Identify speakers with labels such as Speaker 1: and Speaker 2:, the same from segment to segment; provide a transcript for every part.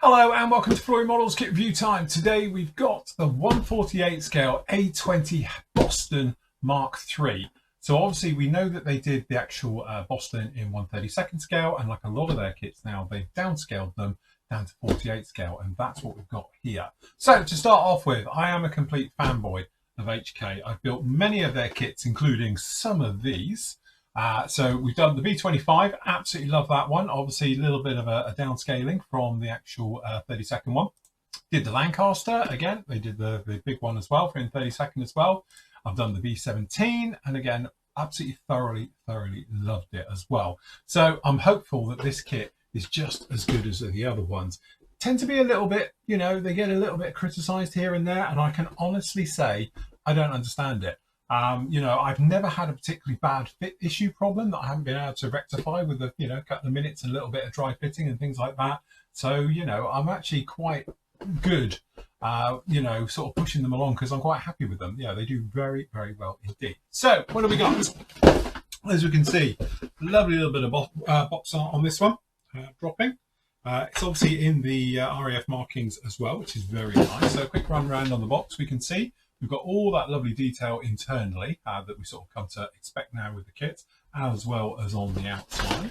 Speaker 1: Hello and welcome to Flory Models Kit Review Time. Today we've got the 148 scale A20 Boston Mark III. So obviously we know that they did the actual Boston in 132nd scale, and like a lot of their kits now, they've downscaled them down to 48 scale, and that's what we've got here. So to start off with, I am a complete fanboy of HK. I've built many of their kits, including some of these. So we've done the B25, absolutely love that one. Obviously a little bit of a downscaling from the actual 32nd one. Did the Lancaster, again, they did the big one as well for in 32nd as well. I've done the B17, and again, absolutely thoroughly loved it as well. So I'm hopeful that this kit is just as good as the other ones. Tend to be a little bit, you know, they get a little bit criticized here and there, and I can honestly say I don't understand it. You know, I've never had a particularly bad fit issue problem that I haven't been able to rectify with a, you know, couple of minutes and a little bit of dry fitting and things like that. So, you know, I'm actually quite good, you know, sort of pushing them along because I'm quite happy with them. Yeah, they do very well indeed. So what have we got? As you can see, lovely little bit of box art on this one, dropping. It's obviously in the RAF markings as well, which is very nice. So a quick run around on the box, we can see we've got all that lovely detail internally that we sort of come to expect now with the kit, as well as on the outside.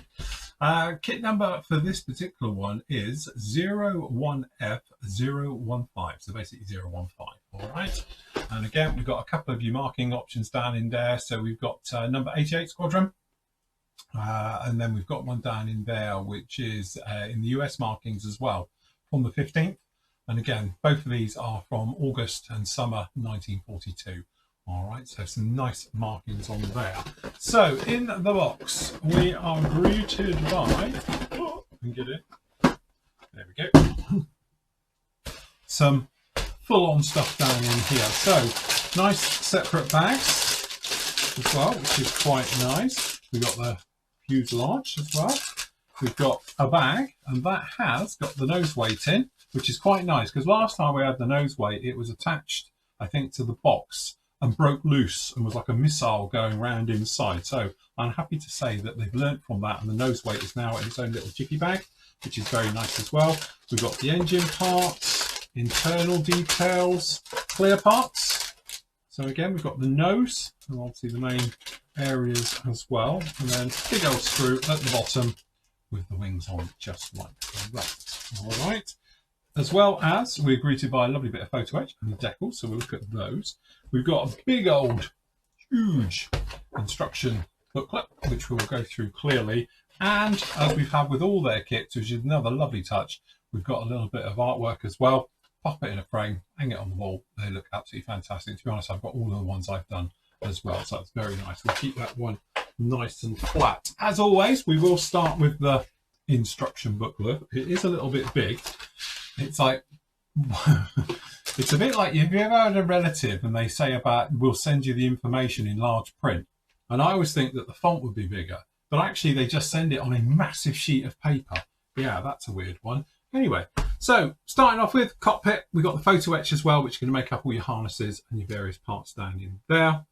Speaker 1: Kit number for this particular one is 01F015, so basically 015, all right? And again, we've got a couple of your marking options down in there. So we've got number 88 Squadron, and then we've got one down in there, which is in the US markings as well, from the 15th. And again, both of these are from August and summer 1942. All right, so some nice markings on there. So in the box, we are greeted by, oh, we can get it. There we go. Some full-on stuff down in here. So nice separate bags as well, which is quite nice. We've got the fuselage as well. We've got a bag, and that has got the nose weight in, which is quite nice, because last time we had the nose weight, it was attached, I think, to the box and broke loose and was like a missile going round inside. So I'm happy to say that they've learnt from that, and the nose weight is now in its own little jiffy bag, which is very nice as well. We've got the engine parts, internal details, clear parts. So again, we've got the nose and obviously the main areas as well, and then big old screw at the bottom with the wings on, just like that. All right. As well as we're greeted by a lovely bit of photo etch and the decals, so we'll look at those. We've got a big old, huge instruction booklet, which we'll go through clearly. And as we've had with all their kits, which is another lovely touch, we've got a little bit of artwork as well. Pop it in a frame, hang it on the wall. They look absolutely fantastic. To be honest, I've got all of the ones I've done as well, so it's very nice. We'll keep that one nice and flat. As always, we will start with the instruction booklet. It is a little bit big. It's like, it's a bit like, have you ever had a relative and they say about, we'll send you the information in large print? And I always think that the font would be bigger, but actually they just send it on a massive sheet of paper. Yeah, that's a weird one. Anyway, so starting off with cockpit, we've got the photo etch as well, which is going to make up all your harnesses and your various parts down in there.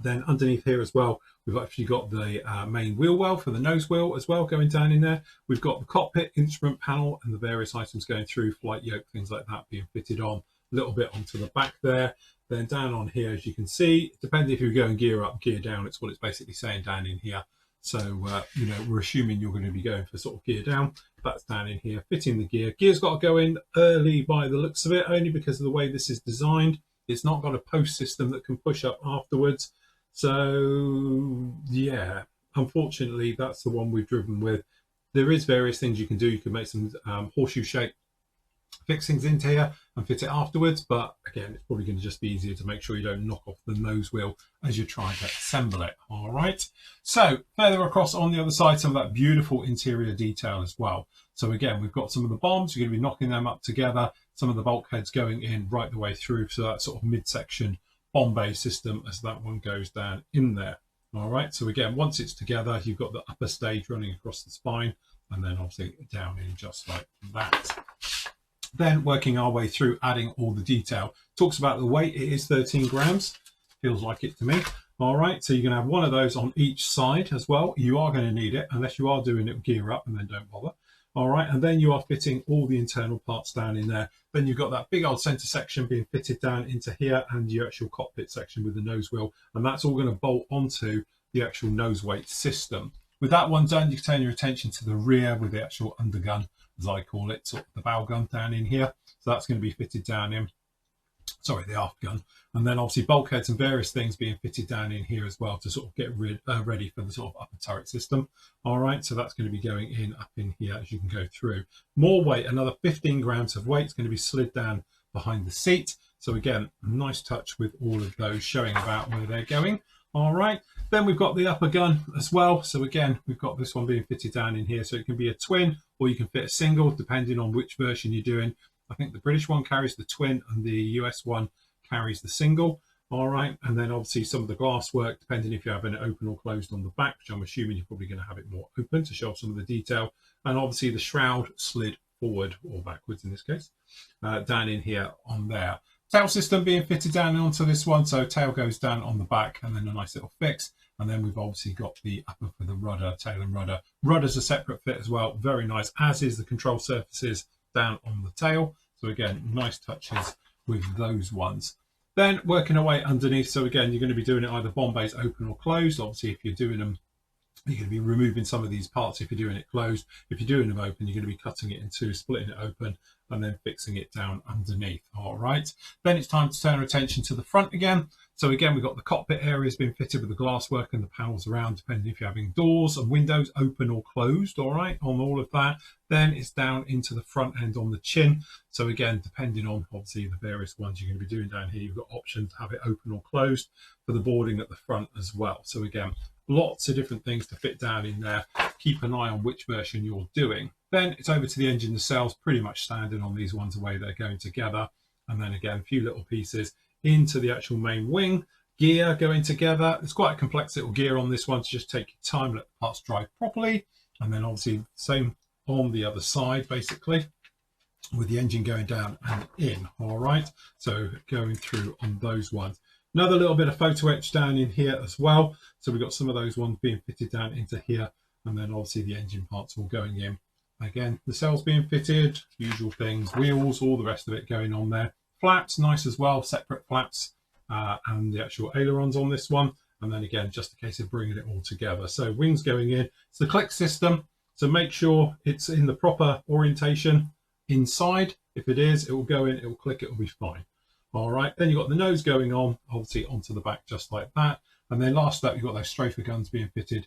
Speaker 1: Then underneath here as well, we've actually got the main wheel well for the nose wheel as well going down in there. We've got the cockpit instrument panel and the various items going through, flight yoke, things like that being fitted on, a little bit onto the back there. Then down on here, as you can see, depending if you're going gear up, gear down, it's what it's basically saying down in here. So, you know, we're assuming you're going to be going for sort of gear down. That's down in here, fitting the gear. Gear's got to go in early by the looks of it, only because of the way this is designed. It's not got a post system that can push up afterwards. So yeah, unfortunately, that's the one we've driven with. There is various things you can do. You can make some horseshoe shape fixings into here and fit it afterwards. But again, it's probably going to just be easier to make sure you don't knock off the nose wheel as you try to assemble it. All right. So further across on the other side, some of that beautiful interior detail as well. So again, we've got some of the bombs. You're going to be knocking them up together. Some of the bulkheads going in right the way through. So that sort of midsection bomb bay system as that one goes down in there. All right, so again, once it's together, you've got the upper stage running across the spine, and then obviously down in just like that. Then working our way through, adding all the detail. Talks about the weight. It is 13 grams. Feels like it to me. All right, so you're going to have one of those on each side as well. You are going to need it unless you are doing it gear up, and then don't bother. All right, and then you are fitting all the internal parts down in there. Then you've got that big old center section being fitted down into here, and your actual cockpit section with the nose wheel, and that's all going to bolt onto the actual nose weight system. With that one done, you can turn your attention to the rear with the actual undergun, as I call it, sort of the bow gun down in here. So that's going to be fitted down in, sorry, the aft gun. And then obviously bulkheads and various things being fitted down in here as well to sort of get ready for the sort of upper turret system. All right, so that's going to be going in up in here as you can go through. More weight, another 15 grams of weight is going to be slid down behind the seat. So again, nice touch with all of those showing about where they're going. All right, then we've got the upper gun as well. So again, we've got this one being fitted down in here. So it can be a twin or you can fit a single depending on which version you're doing. I think the British one carries the twin and the US one carries the single. All right, and then obviously some of the glass work, depending if you're having it open or closed on the back, which I'm assuming you're probably going to have it more open to show off some of the detail. And obviously the shroud slid forward or backwards in this case, down in here on there. Tail system being fitted down onto this one, so tail goes down on the back and then a nice little fix. And then we've obviously got the upper for the rudder, tail and rudder. Rudder's a separate fit as well, very nice, as is the control surfaces down on the tail. So again, nice touches with those ones. Then working away underneath, so again, you're going to be doing it either bombays open or closed. Obviously, if you're doing them, you're going to be removing some of these parts if you're doing it closed. If you're doing them open, you're going to be cutting it in two, splitting it open, and then fixing it down underneath. All right. Then it's time to turn our attention to the front again. So again, we've got the cockpit areas being fitted with the glasswork and the panels around, depending if you're having doors and windows open or closed. All right, on all of that. Then it's down into the front end on the chin. So again, depending on obviously the various ones you're going to be doing down here, you've got options to have it open or closed for the boarding at the front as well. So again, lots of different things to fit down in there. Keep an eye on which version you're doing. Then it's over to the engine nacelles, pretty much standard on these ones, the way they're going together. And then again, a few little pieces into the actual main wing. Gear going together. It's quite a complex little gear on this one, so just take your time, let the parts dry properly. And then obviously same on the other side, basically, with the engine going down and in. All right, so going through on those ones. Another little bit of photo etch down in here as well. So we've got some of those ones being fitted down into here, and then obviously the engine parts all going in. Again, the cells being fitted, usual things, wheels, all the rest of it going on there. Flaps, nice as well, separate flaps, and the actual ailerons on this one. And then again, just a case of bringing it all together. So wings going in. It's the click system, so make sure it's in the proper orientation inside. If it is, it will go in, it will click, it will be fine. All right, then you've got the nose going on, obviously onto the back just like that. And then last up, you've got those strafer guns being fitted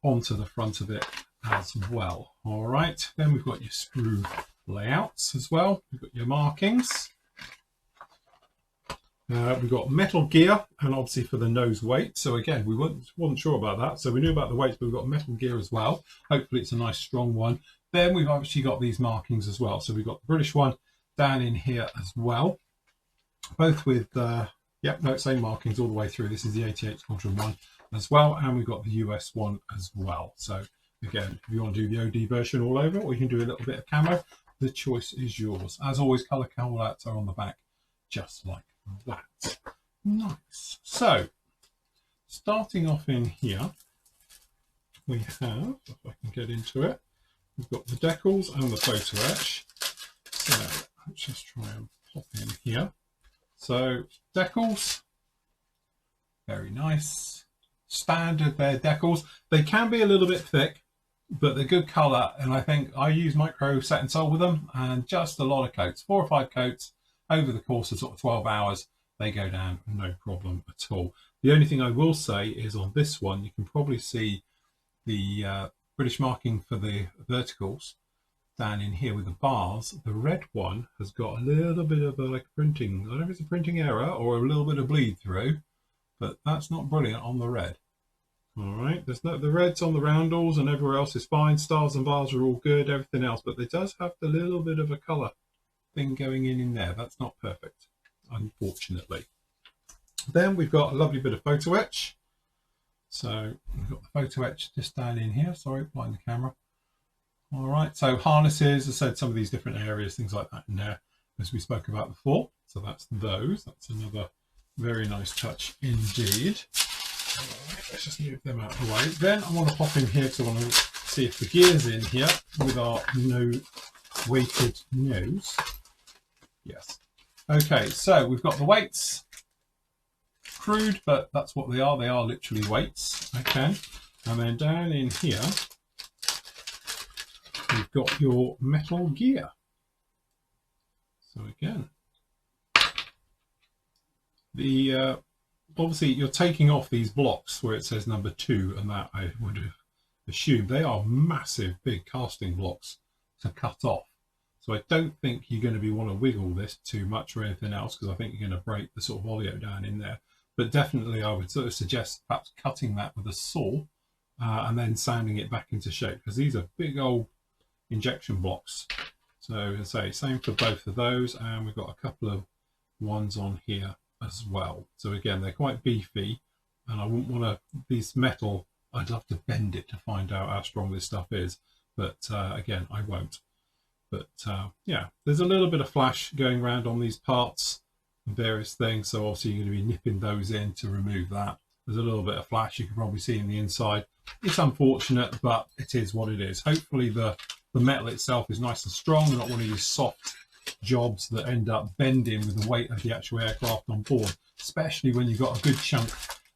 Speaker 1: onto the front of it as well. All right, then we've got your sprue layouts as well. We've got your markings. We've got metal gear, and obviously for the nose weight. So again, we wasn't sure about that. So we knew about the weights, but we've got metal gear as well. Hopefully it's a nice strong one. Then we've actually got these markings as well. So we've got the British one down in here as well. Both with, same markings all the way through. This is the 88 Squadron one as well. And we've got the US one as well. So again, if you want to do the OD version all over, or you can do a little bit of camo, the choice is yours. As always, colour callouts are on the back, just like that. Nice. So starting off in here, we have, if I can get into it, we've got the decals and the photo etch. So let's just try and pop in here. So decals, very nice, standard there decals. They can be a little bit thick, but they're good colour, and I think I use micro set and sol with them, and just a lot of coats, 4 or 5 coats over the course of sort of 12 hours, they go down no problem at all. The only thing I will say is on this one, you can probably see the British marking for the verticals down in here with the bars. The red one has got a little bit of a printing, I don't know if it's a printing error or a little bit of bleed through, but that's not brilliant on the red. All right, there's no, the reds on the roundels and everywhere else is fine. Stars and bars are all good, everything else, but it does have the little bit of a colour thing going in there. That's not perfect, unfortunately. Then we've got a lovely bit of photo etch. So we've got the photo etch just down in here. Sorry, blind the camera. All right, so harnesses, I said some of these different areas, things like that in there, as we spoke about before. So that's those. That's another very nice touch indeed. All right, let's just move them out of the way. Then I want to pop in here because I want to see if the gear's in here with our weighted nose. Yes. Okay, so we've got the weights. Crude, but that's what they are. They are literally weights. Okay. And then down in here, you've got your metal gear. So again, the obviously you're taking off these blocks where it says number 2, and that I would assume they are massive, big casting blocks to cut off. So I don't think you're going to want to wiggle this too much or anything else, because I think you're going to break the sort of oleo down in there. But definitely I would sort of suggest perhaps cutting that with a saw and then sanding it back into shape, because these are big old injection blocks. So as I say, same for both of those, and we've got a couple of ones on here as well. So again, they're quite beefy, and I wouldn't want to, these metal, I'd love to bend it to find out how strong this stuff is, but again, I won't. But yeah, there's a little bit of flash going around on these parts and various things, so obviously you're going to be nipping those in to remove that. There's a little bit of flash you can probably see in the inside. It's unfortunate, but it is what it is. Hopefully the metal itself is nice and strong, not one of these soft jobs that end up bending with the weight of the actual aircraft on board, especially when you've got a good chunk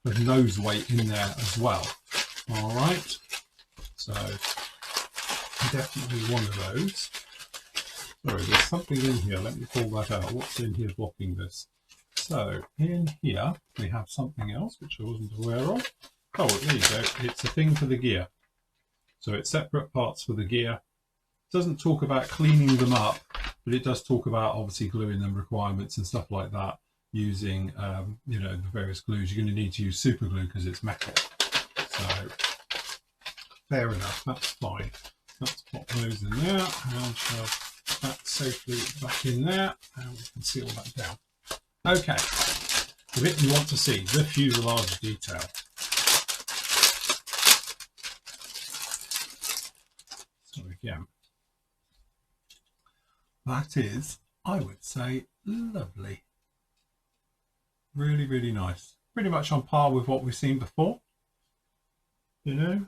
Speaker 1: of nose weight in there as well. All right, so definitely one of those. Sorry, there's something in here. Let me pull that out. What's in here blocking this? So in here we have something else which I wasn't aware of. Oh, there you go. It's a thing for the gear. So it's separate parts for the gear. It doesn't talk about cleaning them up, but it does talk about obviously gluing them, requirements and stuff like that, using you know, the various glues. You're going to need to use super glue because it's metal. So fair enough, that's fine. Let's pop those in there and shove that safely back in there, and we can seal that down. Okay, the bit you want to see, the fuselage detail. So again, that is, I would say, lovely. Really, really nice. Pretty much on par with what we've seen before. You know,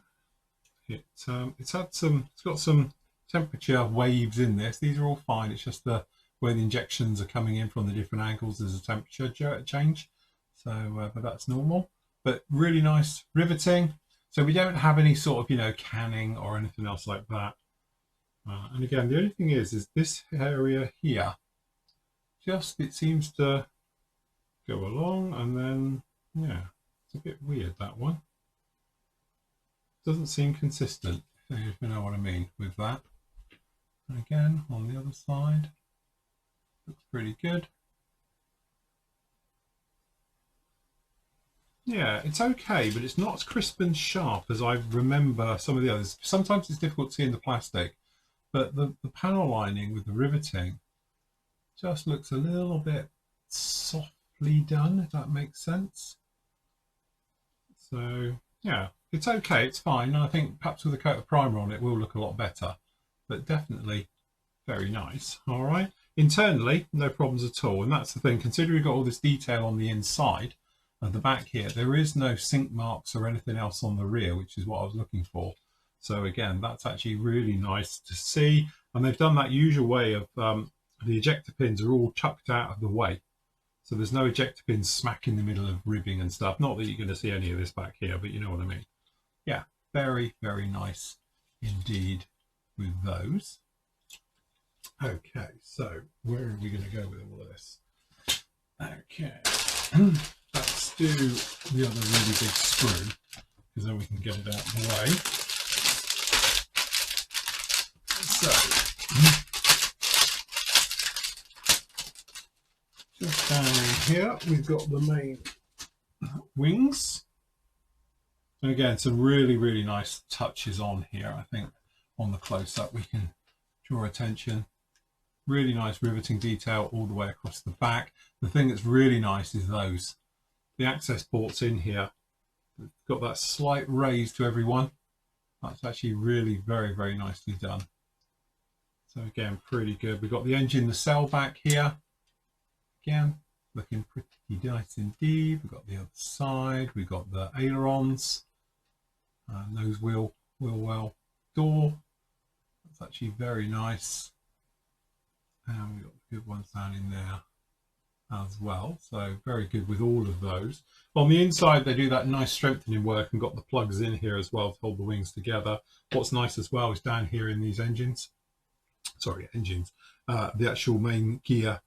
Speaker 1: it's got some temperature waves in this. These are all fine. It's just the where the injections are coming in from the different angles. There's a temperature change. So, but that's normal. But really nice riveting. So we don't have any sort of, you know, canning or anything else like that. And again, the only thing is this area here, just it seems to go along, and then yeah, it's a bit weird, that one. Doesn't seem consistent, if you know what I mean with that. And again, on the other side, looks pretty good. Yeah, it's okay, but it's not as crisp and sharp as I remember some of the others. Sometimes it's difficult to see in the plastic, but the panel lining with the riveting just looks a little bit softly done, if that makes sense. So yeah, it's okay, it's fine. And I think perhaps with a coat of primer on it will look a lot better, but definitely very nice. All right, internally no problems at all, and that's the thing, considering we've got all this detail on the inside and the back here, there is no sink marks or anything else on the rear, which is what I was looking for. So again, that's actually really nice to see. And they've done that usual way of the ejector pins are all tucked out of the way, so there's no ejector pins smack in the middle of ribbing and stuff. Not that you're going to see any of this back here, but you know what I mean. Yeah, very, very nice indeed with those. Okay, so where are we going to go with all of this? Okay, let's do the other really big screw, because then we can get it out of the way. So, just down in here, we've got the main wings. And again, some really, really nice touches on here. I think on the close-up we can draw attention. Really nice riveting detail all the way across the back. The thing that's really nice is the access ports in here. It's got that slight raise to every one. That's actually really very, very nicely done. So again, pretty good. We've got the engine, the cell back here. Again, looking pretty nice indeed. We've got the other side. We've got the ailerons. Nose wheel well door. That's actually very nice. And we've got good ones down in there as well. So very good with all of those. On the inside, they do that nice strengthening work and got the plugs in here as well to hold the wings together. What's nice as well is down here in these engines, the actual main gear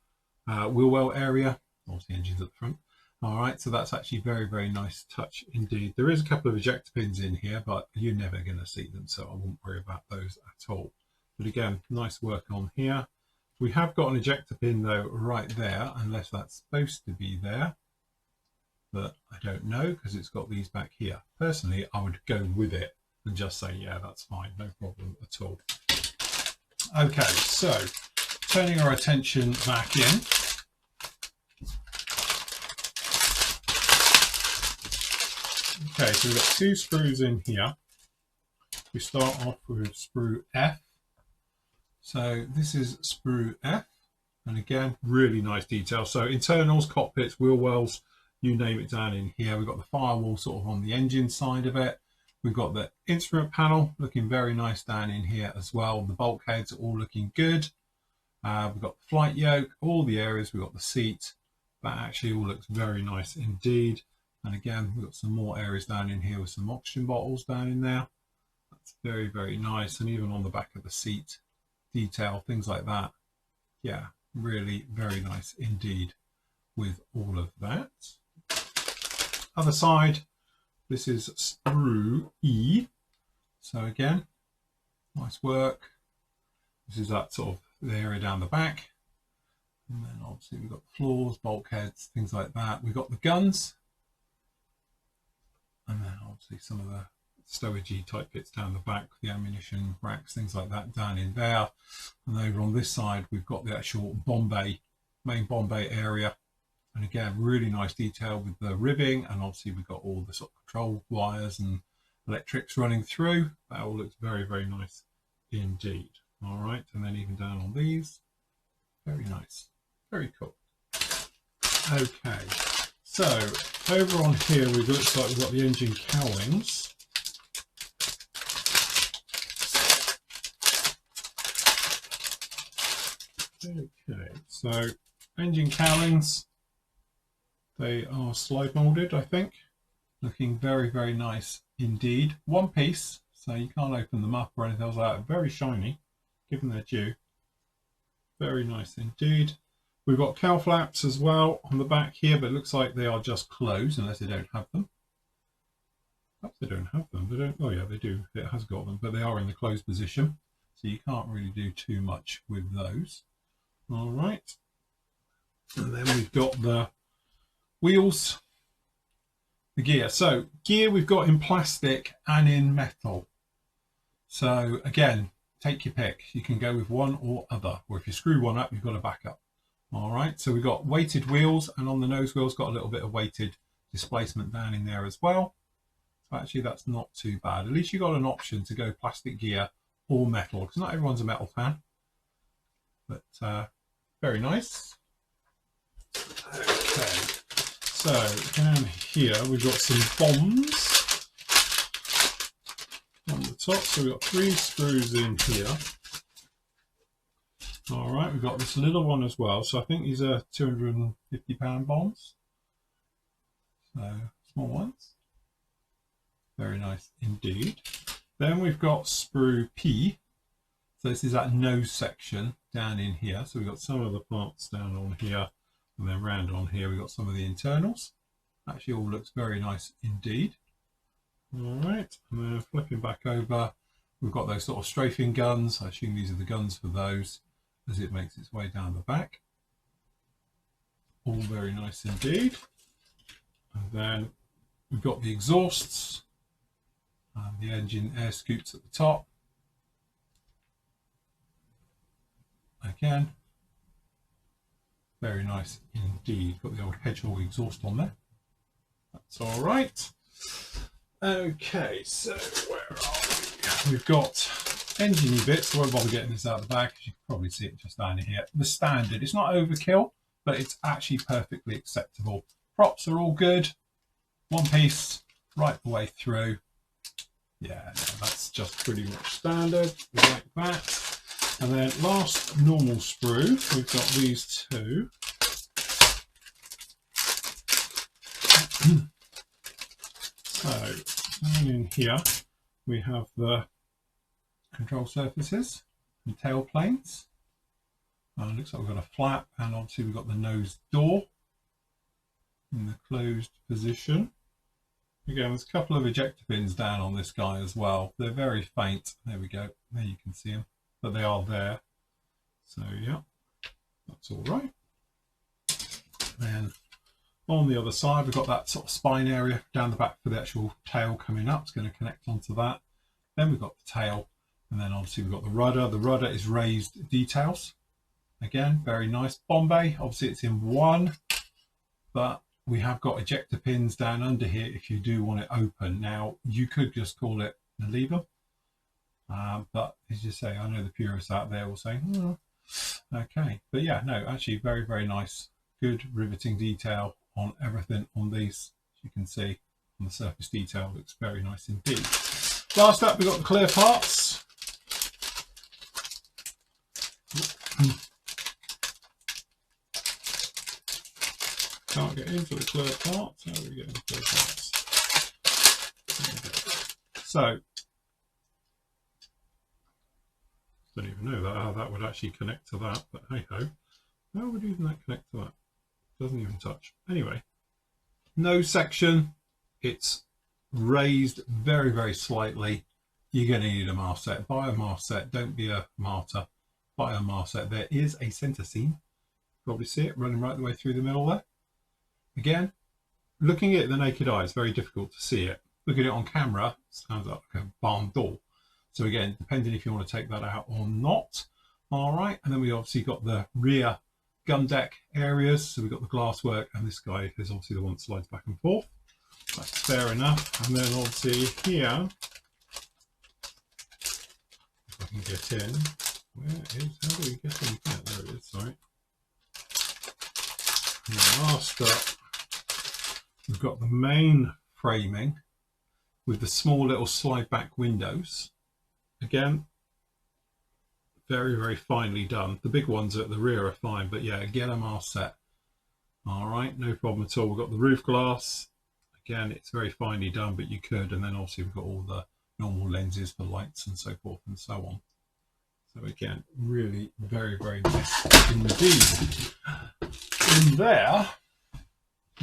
Speaker 1: wheel well area, obviously engines at the front. All right, so that's actually very, very nice touch indeed. There is a couple of ejector pins in here, but you're never going to see them, so I won't worry about those at all. But again, nice work on here. We have got an ejector pin though right there, unless that's supposed to be there, but I don't know because it's got these back here. Personally, I would go with it and just say, yeah, that's fine, no problem at all. Okay, so turning our attention back in. Okay, so we've got 2 sprues in here. We start off with sprue F. So this is sprue F, and again, really nice detail. So internals, cockpits, wheel wells, you name it down in here. We've got the firewall sort of on the engine side of it. We've got the instrument panel looking very nice down in here as well. The bulkheads are all looking good. We've got the flight yoke, all the areas. We've got the seat. That actually all looks very nice indeed. And again, we've got some more areas down in here with some oxygen bottles down in there. That's very, very nice. And even on the back of the seat, detail, things like that. Yeah, really very nice indeed with all of that. Other side, this is sprue E. So again, nice work. This is that sort of the area down the back. And then obviously we've got the floors, bulkheads, things like that. We've got the guns. And then obviously some of the stowagey type bits down the back, the ammunition racks, things like that down in there. And over on this side, we've got the actual bomb bay, main bomb bay area. And again, really nice detail with the ribbing. And obviously we've got all the sort of control wires and electrics running through. That all looks very, very nice indeed. All right. And then even down on these, very nice, very cool. Okay. So over on here, it looks like we've got the engine cowlings. Okay, so engine cowlings, they are slide molded, I think. Looking very, very nice indeed. One piece, so you can't open them up or anything else like that. Very shiny, given their due. Very nice indeed. We've got cowl flaps as well on the back here, but it looks like they are just closed unless they don't have them. Perhaps they don't have them. They don't. Oh yeah, they do. It has got them, but they are in the closed position, so you can't really do too much with those. All right. And then we've got the wheels, the gear. So gear we've got in plastic and in metal. So again, take your pick. You can go with one or other, or if you screw one up, you've got a backup. All right, so we've got weighted wheels, and on the nose wheels got a little bit of weighted displacement down in there as well. So actually that's not too bad. At least you got an option to go plastic gear or metal, because not everyone's a metal fan. But very nice. Okay, so down here we've got some bombs on the top. So we've got 3 screws in here. All right, we've got this little one as well. So I think these are 250-pound bombs. So small ones. Very nice indeed. Then we've got sprue P. So this is that nose section down in here. So we've got some of the parts down on here, and then round on here we've got some of the internals. Actually all looks very nice indeed. All right, and then flipping back over, we've got those sort of strafing guns. I assume these are the guns for those, as it makes its way down the back. All very nice indeed. And then we've got the exhausts, and the engine air scoops at the top. Again, very nice indeed. Got the old hedgehog exhaust on there. That's all right. Okay, so where are we? We've got engine bits. I won't bother getting this out of the bag because you can probably see it just down here. The standard. It's not overkill, but it's actually perfectly acceptable. Props are all good. One piece right the way through. Yeah, no, that's just pretty much standard, like that. And then last normal sprue, we've got these two. So down in here we have the control surfaces and tail planes. Looks like we've got a flap, and obviously we've got the nose door in the closed position. Again, there's a couple of ejector pins down on this guy as well. They're very faint. There we go. There you can see them, but they are there. So yeah, that's all right. Then on the other side, we've got that sort of spine area down the back for the actual tail coming up. It's going to connect onto that. Then we've got the tail, and then obviously we've got the rudder. The rudder is raised decals. Again, very nice. Bombay, obviously it's in one, but we have got ejector pins down under here if you do want it open. Now, you could just call it a lever, but as you say, I know the purists out there will say, oh, okay. But yeah, no, actually very, very nice. Good riveting detail on everything on these. As you can see, on the surface detail, looks very nice indeed. Last up, we've got the clear parts. Can't get into the clear parts. How do we get into clear parts? So, don't even know that how that would actually connect to that, but hey ho. How would even that connect to that? Doesn't even touch. Anyway, nose section, it's raised very, very slightly. You're going to need a mast set. Buy a mast set. Don't be a martyr. Buy a mast set. There is a center seam. Probably see it running right the way through the middle there. Again, looking at the naked eye, it's very difficult to see it. Look at it on camera, sounds like a barn door. So again, depending if you want to take that out or not. All right, and then we obviously got the rear gun deck areas. So we've got the glass work, and this guy is obviously the one that slides back and forth. That's fair enough. And then obviously here, if I can get in, how do we get in here? There it is, sorry. And then last up, we've got the main framing with the small little slide back windows. Again, very, very finely done. The big ones at the rear are fine, but yeah, get a mast set. All right, no problem at all. We've got the roof glass. Again, it's very finely done, but you could. And then obviously we've got all the normal lenses for lights and so forth and so on. So again, really very, very nice indeed. In there,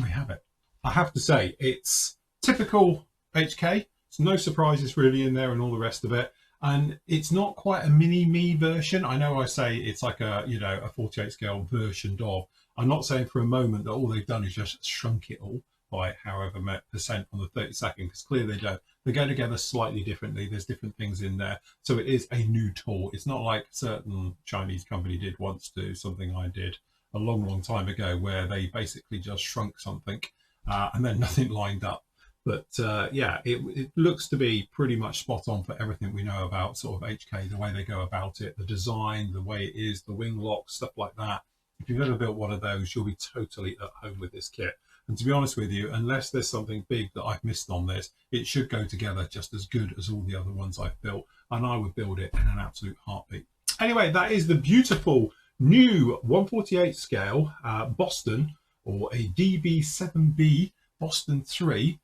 Speaker 1: we have it. I have to say, it's typical HK. There's no surprises really in there and all the rest of it. And it's not quite a mini-me version. I know I say it's like a, you know, a 48 scale version of. I'm not saying for a moment that all they've done is just shrunk it all by however percent on the 32nd, because clearly they don't. They go together slightly differently. There's different things in there. So it is a new tool. It's not like a certain Chinese company did once do something I did a long, long time ago, where they basically just shrunk something and then nothing lined up. But yeah, it looks to be pretty much spot on for everything we know about sort of HK, the way they go about it, the design, the way it is, the wing locks, stuff like that. If you've ever built one of those, you'll be totally at home with this kit. And to be honest with you, unless there's something big that I've missed on this, it should go together just as good as all the other ones I've built. And I would build it in an absolute heartbeat. Anyway, that is the beautiful new 148 scale Boston, or a DB-7B Boston 3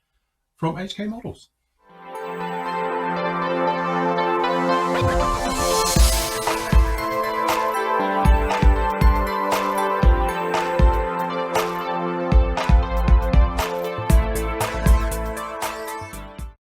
Speaker 1: from HK Models.